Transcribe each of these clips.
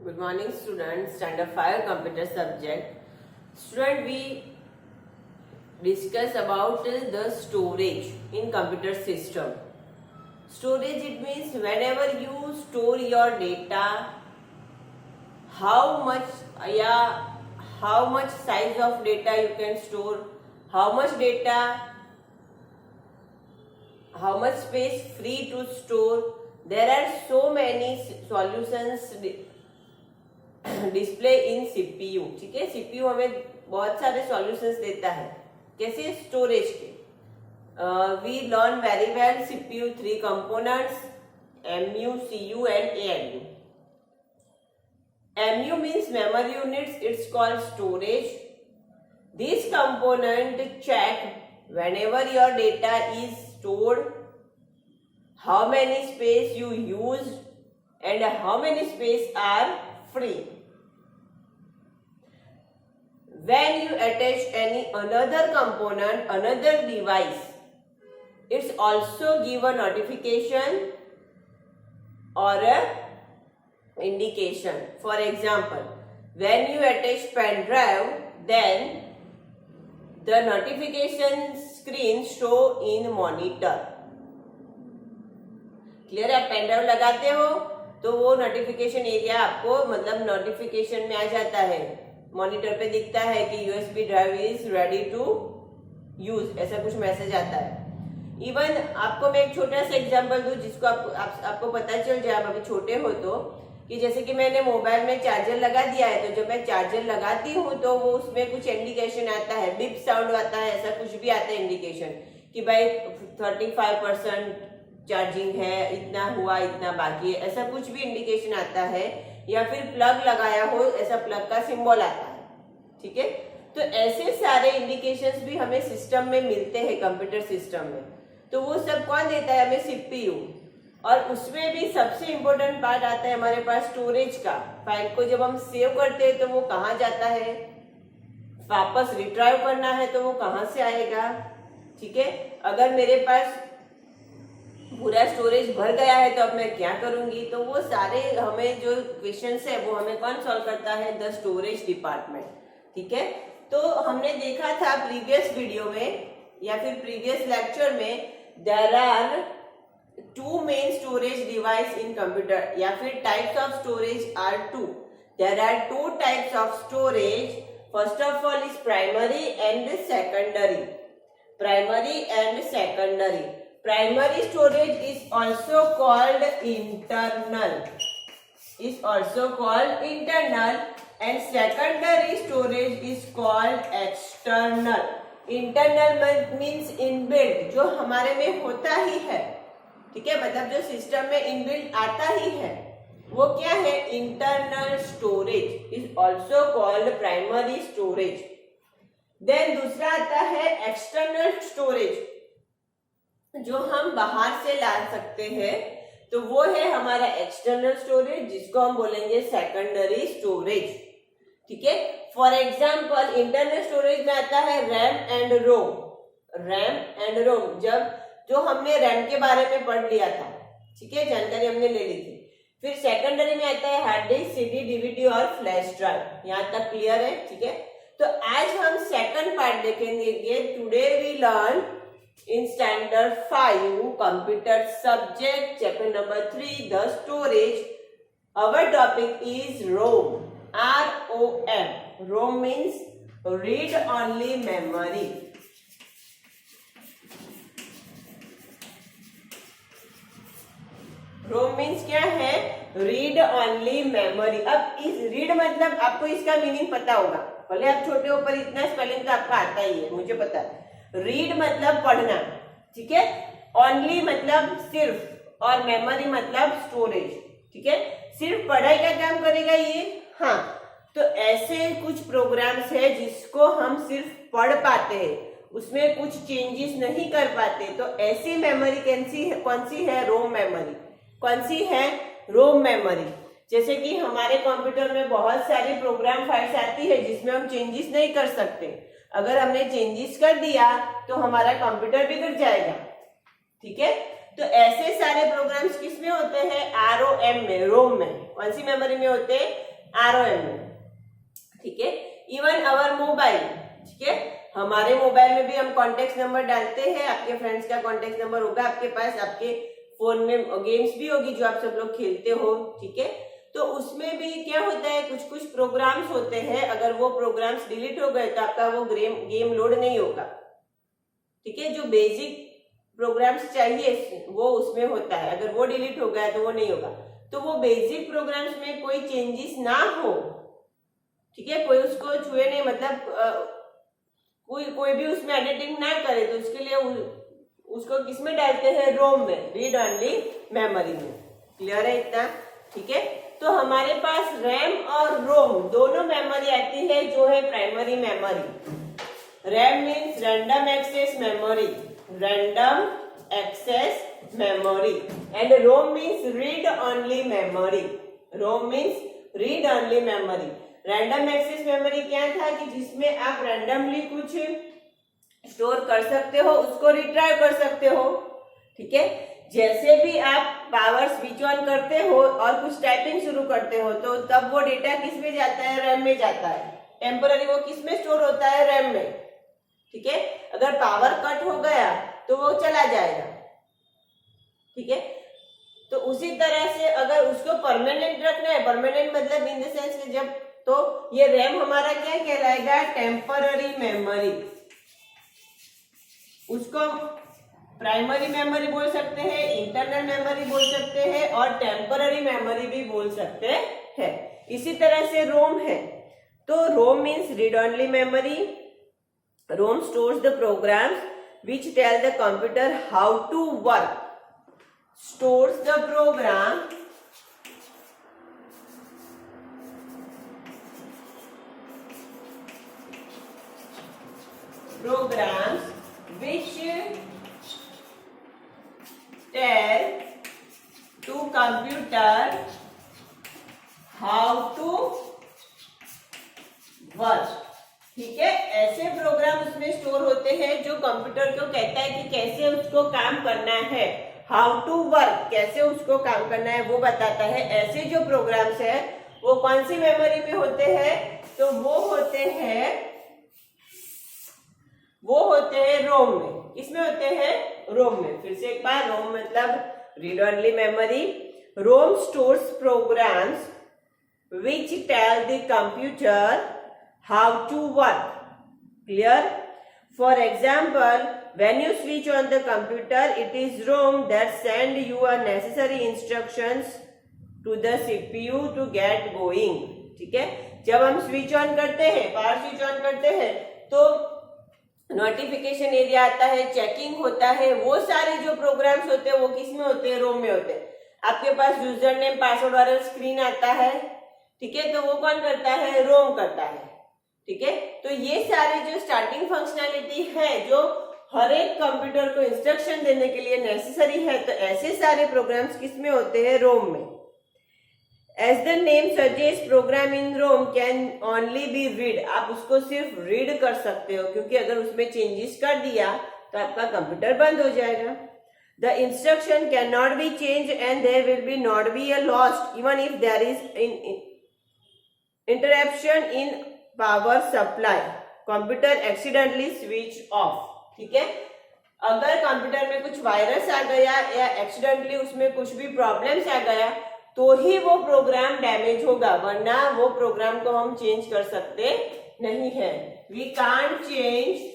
Good morning, students. Standard 5 computer subject. Student, we discuss about the storage in computer system. Storage, it means whenever you store your data, how much size of data you can store, how much data, how much space free to store. There are so many solutions display in CPU. ठीक है, CPU हमें बहुत सारे solutions देता है. कैसे? Storage के. We learn very well CPU 3 components, MU, CU and ALU. MU means memory units. It's called storage. This component check whenever your data is stored, how many space you used and how many space are free. When you attach any another component, another device, it's also give a notification or a indication. For example, when you attach pen drive, then the notification screen show in monitor. Clear है? Pen drive लगाते हो तो वो notification area आपको मतलब notification में आ जाता है, मॉनिटर पे दिखता है कि USB drive is ready to use, ऐसा कुछ मैसेज आता है. इवन आपको मैं एक छोटा सा एग्जांपल दूं जिसको आपको पता चल जाए, आप अभी छोटे हो तो, कि जैसे कि मैंने मोबाइल में चार्जर लगा दिया है, तो जब मैं चार्जर लगाती हूँ तो वो उसमें कुछ इंडिकेशन आता है, बिप साउंड आता है, ऐसा कुछ भी आता है इंडिकेशन कि भाई 35% चार्जिंग है, इतना हुआ, इतना बाकी है, ऐसा कुछ भी इंडिकेशन आता है. या फिर प्लग लगाया हो, ऐसा प्लग का सिंबल आता है. ठीक है, तो ऐसे सारे इंडिकेशंस भी हमें सिस्टम में मिलते हैं, कंप्यूटर सिस्टम में. तो वो सब कौन देता है? हमें सीपीयू. और उसमें भी सबसे इम्पोर्टेंट पार्ट आता है हमारे पास स्टोरेज का. फाइल को जब हम सेव करते हैं तो वो कहाँ जाता है, वापस रिट्राइव करना है तो वो कहाँ से आएगा. ठीक है, अगर मेरे पास पूरा स्टोरेज भर गया है तो अब मैं क्या करूंगी. तो वो सारे हमें जो क्वेश्चंस है वो हमें कौन सॉल्व करता है? The storage department. ठीक है, तो हमने देखा था प्रीवियस वीडियो में या फिर प्रीवियस लेक्चर में, there are 2 main storage device in computer, या फिर types of storage are 2. There are 2 types of storage. First of all is primary and secondary. Primary and secondary. Primary storage is also called internal. And secondary storage is called external. Internal means inbuilt, जो हमारे में होता ही है. ठीक है, मतलब जो system में इनबिल्ट आता ही है, वो क्या है? Internal storage is also called primary storage. Then दूसरा आता है एक्सटर्नल स्टोरेज, जो हम बाहर से ला सकते हैं, तो वो है हमारा एक्सटर्नल स्टोरेज, जिसको हम बोलेंगे सेकेंडरी स्टोरेज. ठीक है, फॉर एग्जांपल इंटरनल स्टोरेज में आता है RAM and ROM. RAM and ROM, जो हमने रैम के बारे में पढ़ लिया था. ठीक है, जानकारी हमने ले ली थी. फिर सेकेंडरी में आता है हार्ड डिस्क, सीडी, डीवीडी और फ्लैश ड्राइव. यहाँ तक क्लियर है? ठीक है, तो आज हम सेकंड पार्ट देखेंगे. Today we learn in standard 5 computer subject chapter number 3 the storage. Our topic is ROM. ROM. ROM means read only memory. ROM means क्या है? Read only memory. अब इस रीड मतलब आपको इसका मीनिंग पता होगा, भले आप छोटे हो पर इतना स्पेलिंग तो आपको आता ही है, मुझे पता है. रीड मतलब पढ़ना. ठीक है, ओनली मतलब सिर्फ, और मेमोरी मतलब स्टोरेज. ठीक है, सिर्फ पढ़ाई का काम करेगा ये. हाँ, तो ऐसे कुछ प्रोग्राम्स है जिसको हम सिर्फ पढ़ पाते हैं, उसमें कुछ चेंजेस नहीं कर पाते. तो ऐसी मेमोरी कौन सी है? रोम मेमोरी. कौन सी है? रोम मेमोरी. जैसे कि हमारे कंप्यूटर में बहुत सारी प्रोग्राम फाइल्स आती है जिसमें हम चेंजेस नहीं कर सकते. अगर हमने चेंजेस कर दिया तो हमारा कंप्यूटर बिगड़ जाएगा. ठीक है, तो ऐसे सारे प्रोग्राम्स किस में होते हैं? ROM में, रोम में. कौन सी मेमोरी में होते हैं? ROM में, ठीक है। इवन आवर मोबाइल, ठीक है, हमारे मोबाइल में भी हम कॉन्टेक्ट नंबर डालते हैं, आपके फ्रेंड्स का कॉन्टेक्ट नंबर होगा आपके पास, आपके फोन में गेम्स भी होगी जो आप सब लोग खेलते हो, ठीक है। तो उसमें भी क्या होता है, कुछ कुछ प्रोग्राम्स होते हैं, अगर वो प्रोग्राम्स डिलीट हो गए तो आपका वो गेम लोड नहीं होगा, ठीक है। जो बेसिक प्रोग्राम्स चाहिए वो उसमें होता है, अगर वो डिलीट हो गया तो वो नहीं होगा। तो वो बेसिक प्रोग्राम्स में कोई चेंजेस ना हो, ठीक है, कोई उसको छुए नहीं, मतलब कोई भी उसमें एडिटिंग ना करे, तो उसके लिए उसको किसमें डालते हैं, रोम में, रीड ओनली मेमोरी में। क्लियर है इतना, ठीक है। तो हमारे पास रैम और रोम दोनों मेमोरी आती है जो है primary memory. RAM means random access memory, random access memory, and ROM means read only memory, ROM means read only memory. Random access memory क्या था कि जिसमें आप रैंडमली कुछ स्टोर कर सकते हो, उसको रिट्राइव कर सकते हो, ठीक है। जैसे भी आप पावर स्विच ऑन करते हो और कुछ टाइपिंग शुरू करते हो तो तब वो डेटा किस में जाता है, रैम में जाता है। टेम्पररी वो किस में स्टोर होता है, रैम में, ठीक है। अगर पावर कट हो गया तो वो चला जाएगा, ठीक है। तो उसी तरह से अगर उसको परमानेंट रखना है, परमानेंट मतलब इन द सेंस जब, तो ये रैम हमारा क्या कहलाएगा, टेम्पररी मेमोरी। उसको प्राइमरी मेमोरी बोल सकते हैं, इंटरनल मेमोरी बोल सकते हैं और टेम्पररी मेमोरी भी बोल सकते हैं। इसी तरह से रोम है, तो ROM means read only memory. ROM stores the programs which tell the computer how to work, stores the programs which tell to computer how to work, ठीक है। ऐसे प्रोग्राम उसमें स्टोर होते हैं जो कंप्यूटर को कहता है कि कैसे उसको काम करना है, हाउ टू वर्क, कैसे उसको काम करना है वो बताता है। ऐसे जो प्रोग्राम्स है वो कौन सी मेमोरी में होते हैं, तो वो होते हैं रोम में। किसमें होते हैं, रोम में। फिर से एक बार, रोम मतलब read only memory. ROM stores programs which tell the computer how to work. Clear? For example, when you switch on the computer, it is ROM that send you a necessary instructions to the CPU to get going. ठीक है, जब हम switch on करते हैं, power switch on करते हैं तो notification area आता है, चेकिंग होता है, वो सारे जो प्रोग्राम्स होते हैं वो किस में होते हैं, रोम में होते हैं। आपके पास यूजर नेम पासवर्ड वाला स्क्रीन आता है, ठीक है, तो वो कौन करता है, रोम करता है, ठीक है। तो ये सारे जो स्टार्टिंग फंक्शनैलिटी है जो हर एक कंप्यूटर को इंस्ट्रक्शन देने के लिए नेसेसरी है, तो ऐसे सारे प्रोग्राम्स किसमें होते हैं, रोम में। As the name suggest, program in ROM can only be read, आप उसको सिर्फ रीड कर सकते हो, क्योंकि अगर उसमें चेंजेस कर दिया तो आपका कंप्यूटर बंद हो जाएगा। The instruction can not be change and there will be not be a lost even if there is interruption in power supply, computer accidentally switch off, ठीक है। अगर कंप्यूटर में कुछ वायरस आ गया या एक्सीडेंटली उसमें कुछ भी प्रॉब्लम्स आ गया तो ही वो प्रोग्राम डैमेज होगा, वरना वो प्रोग्राम को हम चेंज कर सकते नहीं है। We can't change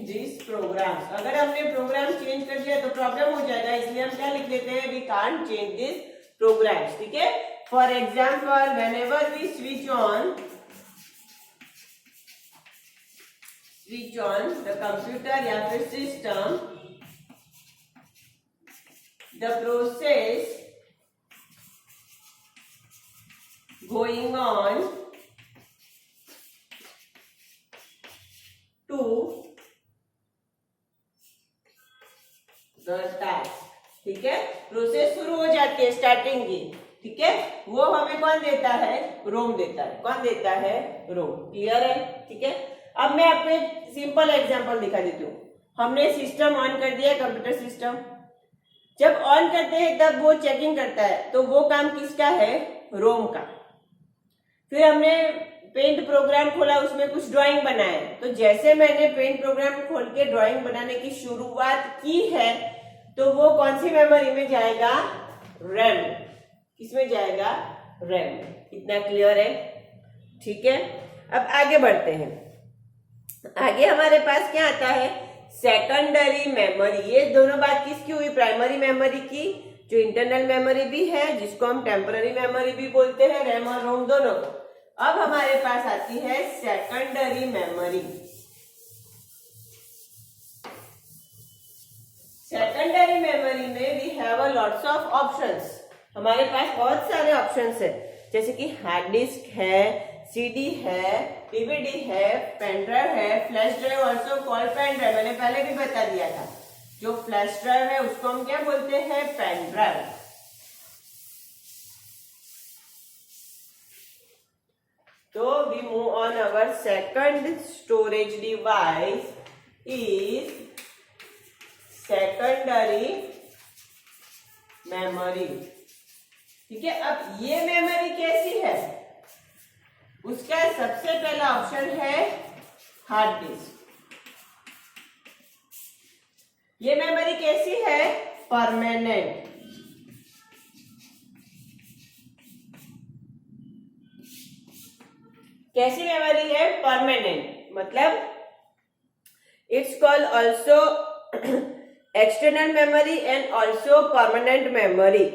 this program. अगर हमने प्रोग्राम चेंज कर दिया तो प्रॉब्लम हो जाएगा, इसलिए हम क्या लिख लेते हैं, we can't change this programs, ठीक है। For example, whenever we switch on the computer या फिर system, the process going on to the task, ठीक है। प्रोसेस शुरू हो जाती है स्टार्टिंग की, ठीक है, वो हमें कौन देता है, रोम देता है। कौन देता है, रोम। क्लियर है, ठीक है। अब मैं आपको एक सिंपल एग्जांपल दिखा देती हूँ। हमने सिस्टम ऑन कर दिया, कंप्यूटर सिस्टम जब ऑन करते हैं तब वो चेकिंग करता है, तो वो काम किसका है? रोम का। फिर हमने पेंट प्रोग्राम खोला, उसमें कुछ ड्राइंग बनाया, तो जैसे मैंने पेंट प्रोग्राम खोल के ड्राइंग बनाने की शुरुआत की है, तो वो कौन सी मेमोरी में जाएगा? रैम। किसमें जाएगा? रैम। इतना क्लियर है? ठीक है, अब आगे बढ़ते हैं। आगे हमारे पास क्या आता है? Secondary memory. ये दोनों बात किसकी हुई? प्राइमरी मेमोरी की, जो इंटरनल मेमोरी भी है, जिसको हम टेम्पररी मेमोरी भी बोलते हैं, रैम और रोम दोनों को। अब हमारे पास आती है सेकेंडरी मेमोरी। सेकेंडरी मेमोरी में we have a lots of options. हमारे पास बहुत सारे ऑप्शंस है, जैसे कि हार्ड डिस्क है, सीडी है, डीवीडी है, पेन ड्राइव है, flash drive also called pen drive. मैंने पहले भी बता दिया था, जो फ्लैश ड्राइव है उसको हम क्या बोलते हैं? Pen drive. तो we move on our second storage device is secondary memory. ठीक है, अब ये मेमोरी कैसी है? उसका सबसे पहला ऑप्शन है हार्ड डिस्क। ये मेमोरी कैसी है? परमानेंट। कैसी मेमोरी है? परमानेंट। मतलब it's called also external memory and also permanent memory.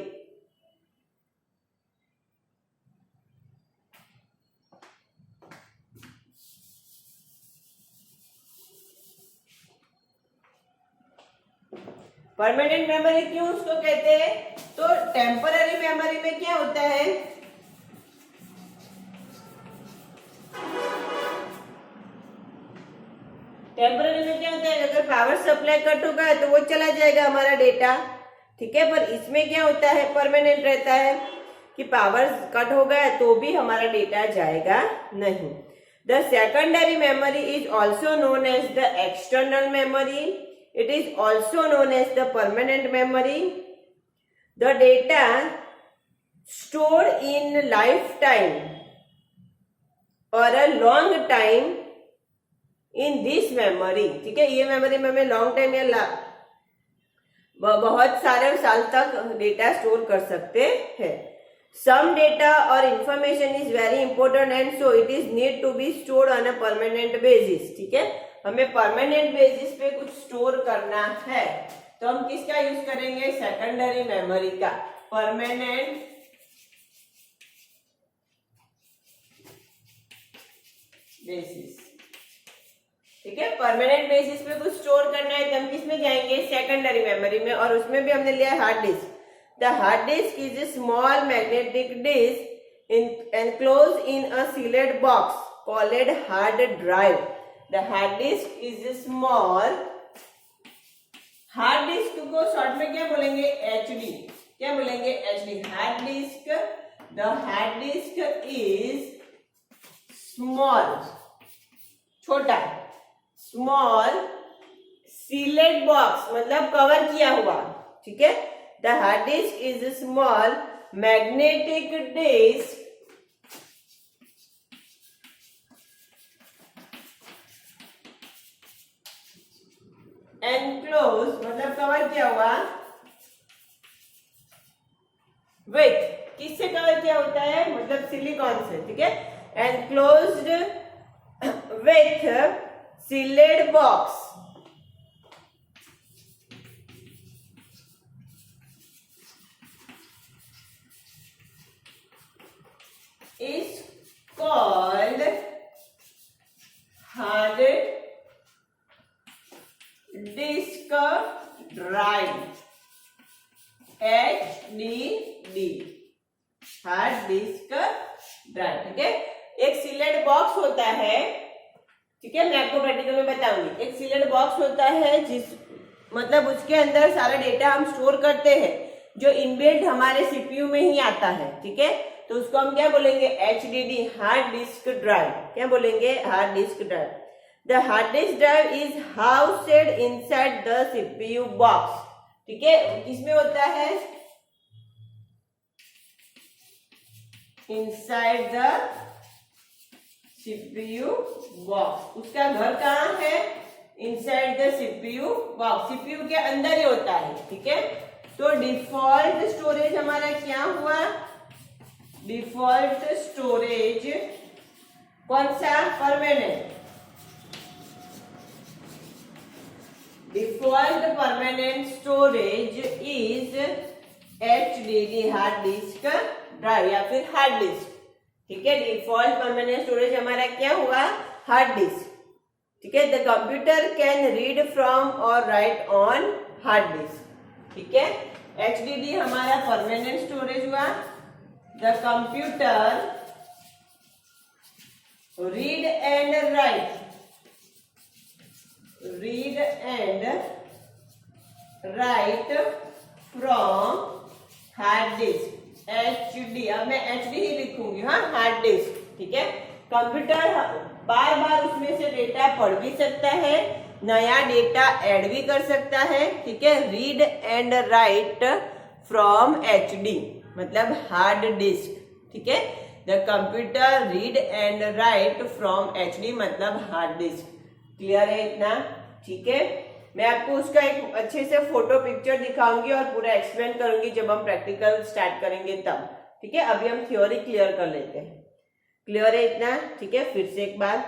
Permanent memory क्यों उसको कहते हैं? तो टेम्पररी मेमोरी में क्या होता है? टेम्पररी में क्या होता है? अगर पावर सप्लाई कट होगा तो वो चला जाएगा हमारा डेटा। ठीक है, पर इसमें क्या होता है? परमानेंट रहता है कि पावर कट हो गया तो भी हमारा डेटा जाएगा नहीं। The secondary memory is also known as the external memory. It is also known as the permanent memory. The data stored in lifetime or a long time in this memory. ठीक है, ये memory में हमें long time या बहुत सारे साल तक डेटा स्टोर कर सकते हैं. Some data or information is very important and so it is need to be stored on a permanent basis. ठीक है, हमें परमानेंट बेसिस पे कुछ स्टोर करना है, तो हम किसका यूज करेंगे? सेकेंडरी मेमोरी का. Permanent basis. ठीक है, परमानेंट बेसिस पे कुछ स्टोर करना है तो हम किस में जाएंगे? सेकेंडरी मेमोरी में. और उसमें भी हमने लिया hard disk. The hard disc is a small magnetic disk enclosed in a sealed box called hard drive. The hard disk is a small. Hard disk को शॉर्ट में क्या बोलेंगे? HD. क्या बोलेंगे? HD. Hard disk. The hard disk is small. छोटा. Small sealed box मतलब cover किया हुआ. ठीक है, The hard disk is a small magnetic disk enclosed मतलब कवर किया हुआ with. किससे कवर किया होता है? मतलब सिलिकॉन से. ठीक है, enclosed with sealed box. is called hard disk drive. HDD. Hard disk drive. ठीक है, एक सीलेड बॉक्स होता है. ठीक है, मैं आपको प्रैक्टिकल में बताऊंगी. एक सीलेड बॉक्स होता है जिस मतलब उसके अंदर सारा डेटा हम स्टोर करते हैं, जो इनबिल्ट हमारे सीपीयू में ही आता है. ठीक है, तो उसको हम क्या बोलेंगे? HDD. Hard disk drive. क्या बोलेंगे? Hard disk drive. The hard disk drive is housed inside the CPU box. ठीक है, किसमें होता है, इनसाइड द सीपीयू बॉक्स। उसका घर कहाँ है, inside the CPU box, CPU के अंदर ही होता है। ठीक है, तो डिफॉल्ट स्टोरेज हमारा क्या हुआ, डिफॉल्ट स्टोरेज कौन सा, permanent, default permanent storage is HDD, hard disk drive या फिर हार्ड डिस्क। ठीक है, डिफॉल्ट परमानेंट स्टोरेज हमारा क्या हुआ, हार्ड डिस्क। ठीक है, the computer can read from और राइट ऑन हार्ड डिस्क। ठीक है, HDD हमारा परमानेंट स्टोरेज हुआ, the computer read and right, read and right from hard disk HD, अब मैं HD ही लिखूंगी, हाँ, हार्ड डिस्क। ठीक है, कंप्यूटर बार बार उसमें से डेटा पढ़ भी सकता है, नया डेटा ऐड भी कर सकता है। ठीक है, read and right from HD मतलब हार्ड डिस्क। ठीक है, the computer read and right from HD मतलब हार्ड डिस्क। क्लियर है इतना? ठीक है, मैं आपको उसका एक अच्छे से फोटो पिक्चर दिखाऊंगी और पूरा एक्सप्लेन करूंगी जब हम प्रैक्टिकल स्टार्ट करेंगे तब। ठीक है, अभी हम थ्योरी क्लियर कर लेते हैं। क्लियर है इतना? ठीक है, फिर से एक बार,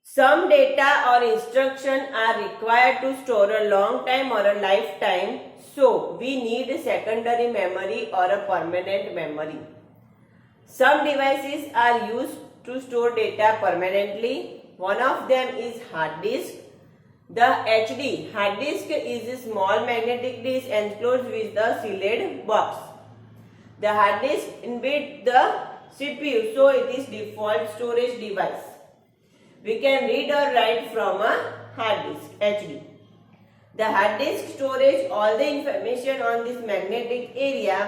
some data or instruction are required to store a long time or a lifetime, so we need a secondary memory or a permanent memory. Some devices are used to store data permanently. One of them is hard disk. The HD hard disk is a small magnetic disk enclosed with the sealed box. The hard disk embeds the CPU, so it is default storage device. We can read or write from a hard disk HD. The hard disk stores all the information on this magnetic area.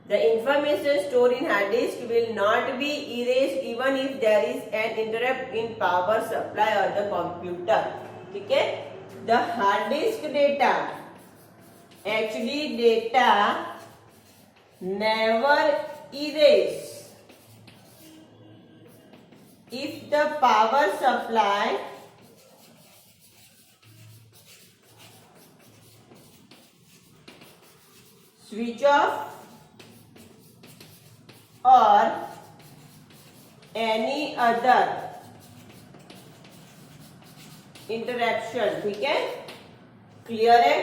The information stored in hard disk will not be erased even if there is an interrupt in power supply or the computer. ठीक है, the hard disk data, HD data never erase if the power supply switch off or any other interruption. ठीक है, clear है?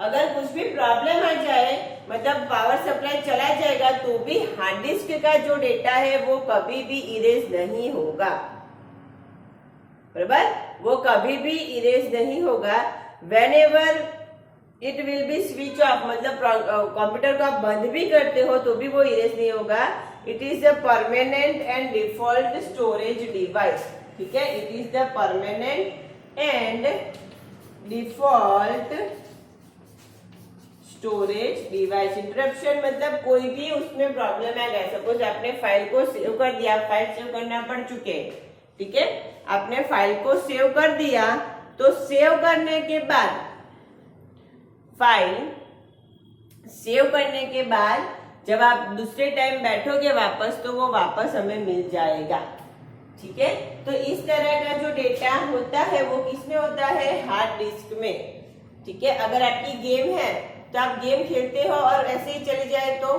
अगर कुछ भी problem आ जाए, मतलब पावर सप्लाई चला जाएगा, तो भी हार्ड डिस्क का जो डेटा है वो कभी भी इरेज नहीं होगा। बराबर, वो कभी भी इरेज नहीं होगा। Whenever it will be switch off, मतलब कंप्यूटर को आप बंद भी करते हो तो भी वो इरेज नहीं होगा। It is the permanent and default storage device. ठीक है, it is the permanent and default storage device. Interruption मतलब कोई भी उसमें प्रॉब्लम आ गया, सपोज आपने फाइल को सेव कर दिया, फाइल सेव करना पड़ चुके, ठीक है, आपने फाइल को सेव कर दिया, तो सेव करने के बाद, फाइल सेव करने के बाद जब आप दूसरे टाइम बैठोगे वापस, तो वो वापस हमें मिल जाएगा। ठीक है, तो इस तरह का जो डेटा होता है वो किसमें होता है, हार्ड डिस्क में। ठीक है, अगर आपकी गेम है तो आप गेम खेलते हो और ऐसे ही चले जाए तो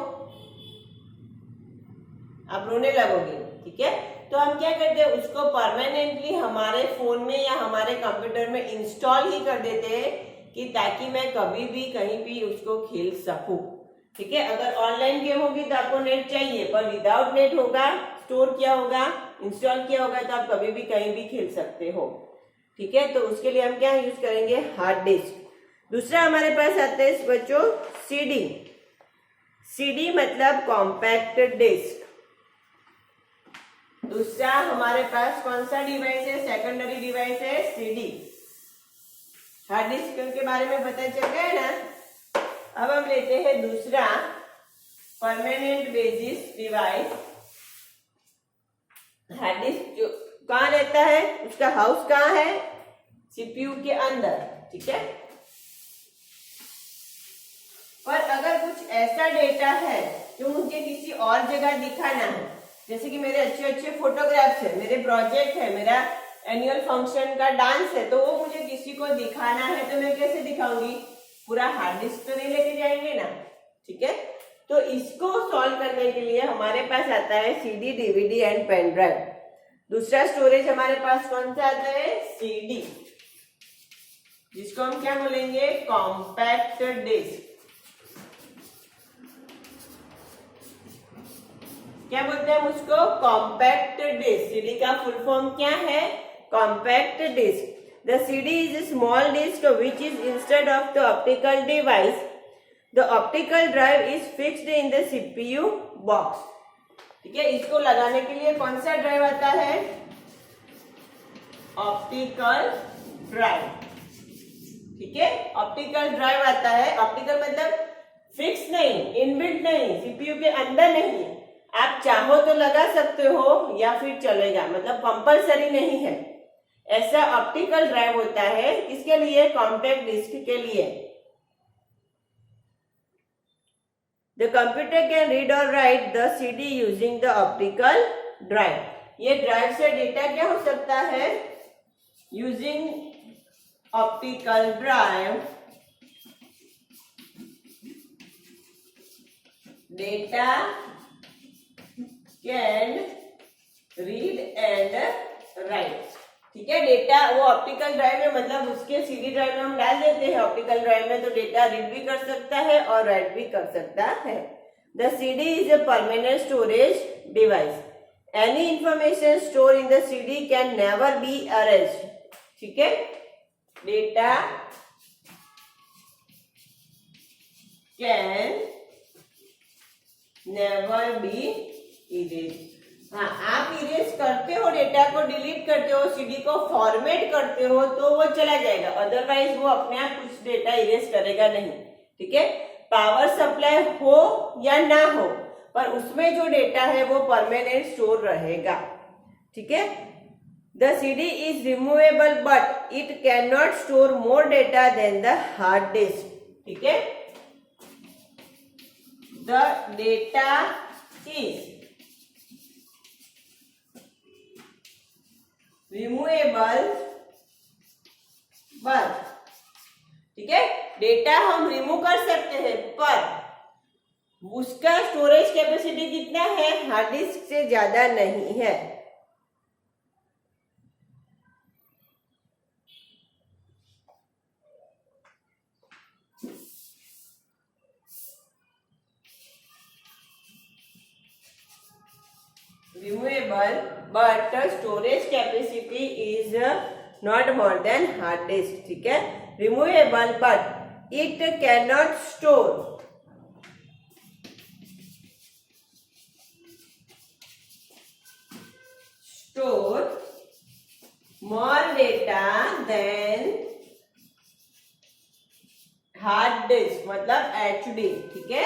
आप रोने लगोगे। ठीक है, तो हम क्या करते हैं, उसको परमानेंटली हमारे फोन में या हमारे कंप्यूटर में इंस्टॉल ही कर देते हैं कि ताकि मैं कभी भी कहीं भी उसको खेल सकूं। ठीक है, अगर ऑनलाइन गेम होगी तो आपको नेट चाहिए, पर विदाउट नेट होगा, स्टोर किया होगा, इंस्टॉल किया होगा, तो आप कभी भी कहीं भी खेल सकते हो। ठीक है, तो उसके लिए हम क्या यूज करेंगे, हार्ड डिस्क। दूसरा हमारे पास आता है बच्चों सीडी। सीडी मतलब कॉम्पैक्ट डिस्क। दूसरा हमारे पास कौन सा डिवाइस है, सेकेंडरी डिवाइस है सीडी। हार्ड डिस्क के बारे में पता चल गया ना। अब हम लेते हैं दूसरा permanent basis device. Hard disk जो कहाँ रहता है, उसका हाउस कहाँ है, सीपीयू के अंदर। ठीक है, पर अगर कुछ ऐसा डेटा है जो मुझे किसी और जगह दिखाना है, जैसे कि मेरे अच्छे अच्छे फोटोग्राफ्स है, मेरे प्रोजेक्ट है, मेरा एनुअल फंक्शन का डांस है, तो वो मुझे किसी को दिखाना है, तो मैं कैसे दिखाऊंगी? पूरा हार्ड डिस्क तो नहीं लेके जाएंगे ना, ठीक है। तो इसको सॉल्व करने के लिए हमारे पास आता है CD, DVD and pen drive. दूसरा स्टोरेज हमारे पास कौन सा आता है? सीडी, जिसको हम क्या बोलेंगे? Compact disc. क्या बोलते हैं उसको? Compact disc. सीडी का फुल फॉर्म क्या है? Compact disc. The CD is a small disk which is instead of the optical device. The optical drive is fixed in the CPU box. ठीक है, इसको लगाने के लिए कौन सा ड्राइव आता है? Optical drive. ठीक है, ऑप्टिकल ड्राइव आता है। ऑप्टिकल मतलब फिक्स नहीं, इनबिल्ट नहीं, सीपीयू के अंदर नहीं। आप चाहो तो लगा सकते हो या फिर चलेगा, मतलब कंपलसरी नहीं है। ऐसा ऑप्टिकल ड्राइव होता है, किसके लिए? कॉम्पैक्ट डिस्क के लिए। The computer can read or write the CD using the optical drive. ये ड्राइव से डेटा क्या हो सकता है? Using optical drive, data can read and write. ठीक है, डेटा वो ऑप्टिकल ड्राइव में, मतलब उसके सीडी ड्राइव में हम डाल देते हैं ऑप्टिकल ड्राइव में, तो डेटा रीड भी कर सकता है और राइट भी कर सकता है। The CD is a permanent storage device. Any information store in the CD can never be erased. ठीक है, data can never be erased. हाँ, आप इरेज करते हो, डेटा को डिलीट करते हो, सीडी को फॉर्मेट करते हो, तो वो चला जाएगा, अदरवाइज वो अपने आप कुछ डेटा इरेज करेगा नहीं। ठीक है, पावर सप्लाई हो या ना हो, पर उसमें जो डेटा है वो परमानेंट स्टोर रहेगा। ठीक है, the CD is removable but it can not store more data than the hard disk. ठीक है, the data is removable but, ठीक है, डेटा हम रिमूव कर सकते हैं, पर उसका स्टोरेज कैपेसिटी कितना है? हार्ड डिस्क से ज्यादा नहीं है। Removable, but storage capacity is not more than hard disk. ठीक है, removable but it cannot store more data than hard disk, मतलब HD। ठीक है,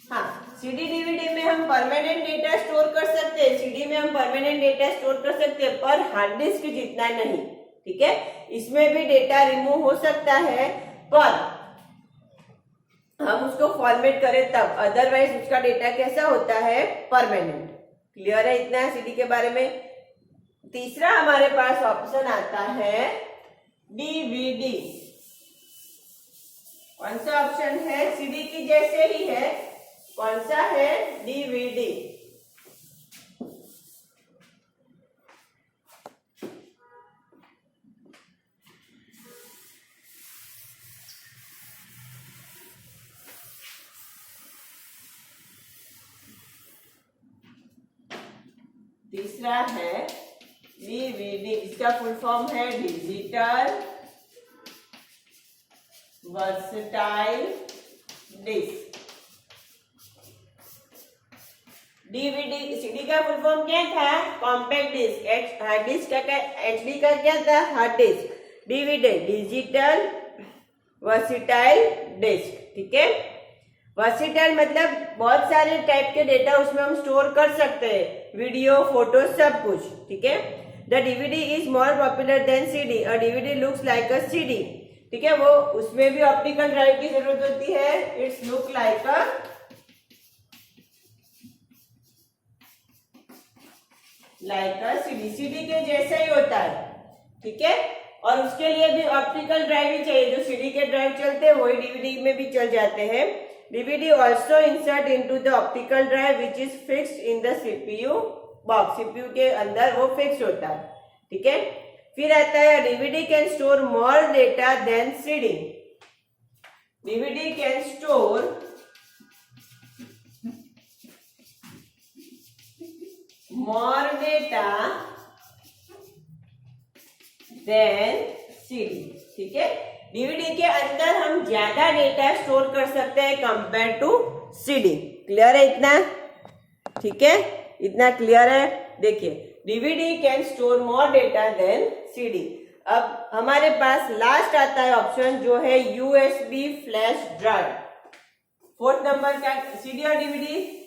हाँ, सीडी डीवीडी में हम परमानेंट डेटा स्टोर कर सकते हैं, सीडी में हम परमानेंट डेटा स्टोर कर सकते हैं, पर हार्ड डिस्क जितना नहीं। ठीक है, इसमें भी डेटा रिमूव हो सकता है, पर हम उसको फॉर्मेट करें तब, अदरवाइज उसका डेटा कैसा होता है? परमानेंट। क्लियर है इतना सीडी के बारे में? तीसरा हमारे पास ऑप्शन आता है डीवीडी। कौन सा ऑप्शन है? सीडी की जैसे ही है, कौन सा है? डीवीडी। तीसरा है डीवीडी, इसका फुल फॉर्म है digital versatile disc. DVD, CD का फुल फॉर्म क्या था? Compact disc. हार्ड डिस्क का एचडी का क्या था? Hard disk. DVD digital versatile disc. ठीक है, वर्सिटाइल मतलब बहुत सारे टाइप के डेटा उसमें हम स्टोर कर सकते हैं, वीडियो, फोटो, सब कुछ। ठीक है, the DVD is more popular than CD. A DVD looks like a CD. ठीक है, वो उसमें भी ऑप्टिकल ड्राइव की जरूरत होती है। It's look like a CD के जैसा ही होता है, ठीक है। और उसके लिए भी ऑप्टिकल ड्राइव ही चाहिए, जो सीडी के ड्राइव चलते हैं वही डीवीडी में भी चल जाते हैं। DVD also insert into the optical drive which is fixed in the CPU box, CPU के अंदर वो फिक्स होता है, ठीक है। फिर आता है DVD can store more data than CD. DVD can store more data than CD, ठीक है। डीवीडी के अंदर हम ज्यादा डेटा स्टोर कर सकते हैं कंपेयर टू सीडी। क्लियर है इतना? ठीक है, इतना क्लियर है। देखिए, DVD can store more data than CD. अब हमारे पास लास्ट आता है ऑप्शन जो है USB flash drive. Fourth number का सीडी और डीवीडी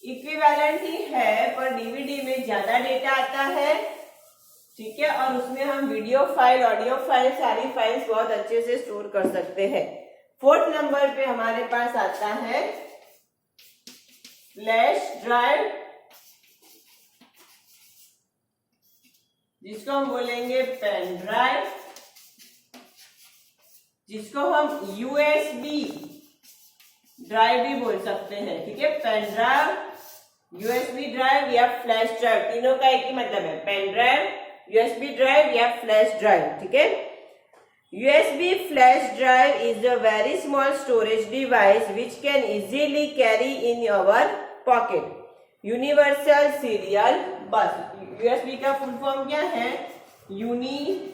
इक्विवेलेंट ही है, पर डीवीडी में ज्यादा डेटा आता है, ठीक है, और उसमें हम वीडियो फाइल, ऑडियो फाइल, सारी फाइल्स बहुत अच्छे से स्टोर कर सकते हैं। फोर्थ नंबर पे हमारे पास आता है फ्लैश ड्राइव, जिसको हम बोलेंगे पेन ड्राइव, जिसको हम यूएसबी ड्राइव भी बोल सकते हैं, ठीक है। पेन ड्राइव, यूएसबी ड्राइव या फ्लैश ड्राइव, तीनों का एक ही मतलब है, पेन ड्राइव, यूएसबी ड्राइव या फ्लैश ड्राइव, ठीक है। USB flash drive is a very small storage device which can easily carry in your pocket. Universal serial बस। यूएसबी का फुल फॉर्म क्या है? यूनिवर्सल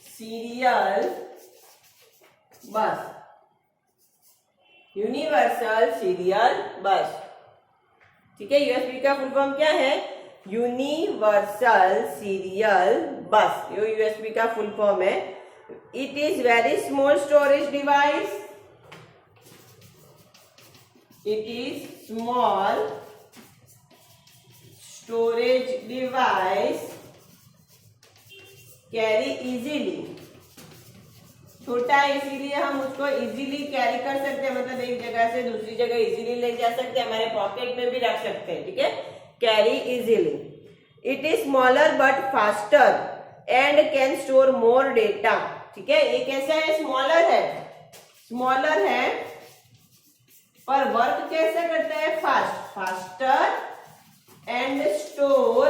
सीरियल बस। यूनिवर्सल सीरियल बस, ठीक है। यूएसबी का फुल फॉर्म क्या है? यूनिवर्सल सीरियल बस, ये यूएसबी का फुल फॉर्म है। It is very small storage device. It is small storage device carry easily. छोटा है इसीलिए हम उसको इजीली कैरी कर सकते हैं, मतलब एक जगह से दूसरी जगह इजीली ले जा सकते हैं, हमारे पॉकेट में भी रख सकते हैं, ठीक है। Carry easily. It is smaller but faster and can store more data, ठीक है। ये कैसा है? स्मॉलर है पर वर्क कैसे करता है? Faster and store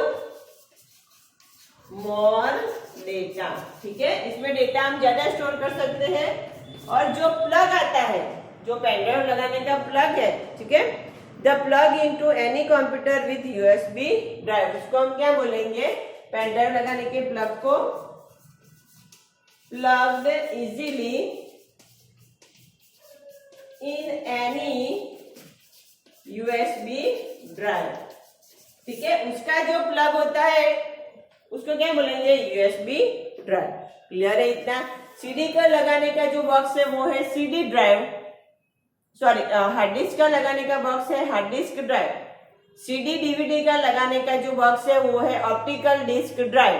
more data, ठीक है। इसमें डेटा हम ज्यादा स्टोर कर सकते हैं। और जो प्लग आता है, जो पेन ड्राइव लगाने का प्लग है, ठीक है, the plug into any computer with USB drive, उसको हम क्या बोलेंगे? पेन ड्राइव लगाने के प्लग को plugged easily in any USB drive, ठीक है। उसका जो प्लग होता है उसको क्या बोलेंगे? USB drive. क्लियर है इतना? सीडी का लगाने का जो बॉक्स है वो है CD drive, sorry hard disk का लगाने का बॉक्स है hard disk drive. CD DVD का लगाने का जो बॉक्स है वो है optical disk drive.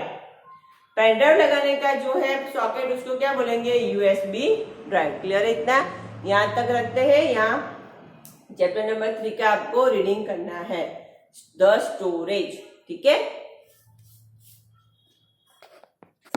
Pen drive लगाने का जो है सॉकेट, उसको क्या बोलेंगे? USB drive. क्लियर है इतना? यहां तक रखते हैं। यहाँ चैप्टर नंबर 3 का आपको रीडिंग करना है, द स्टोरेज, ठीक है।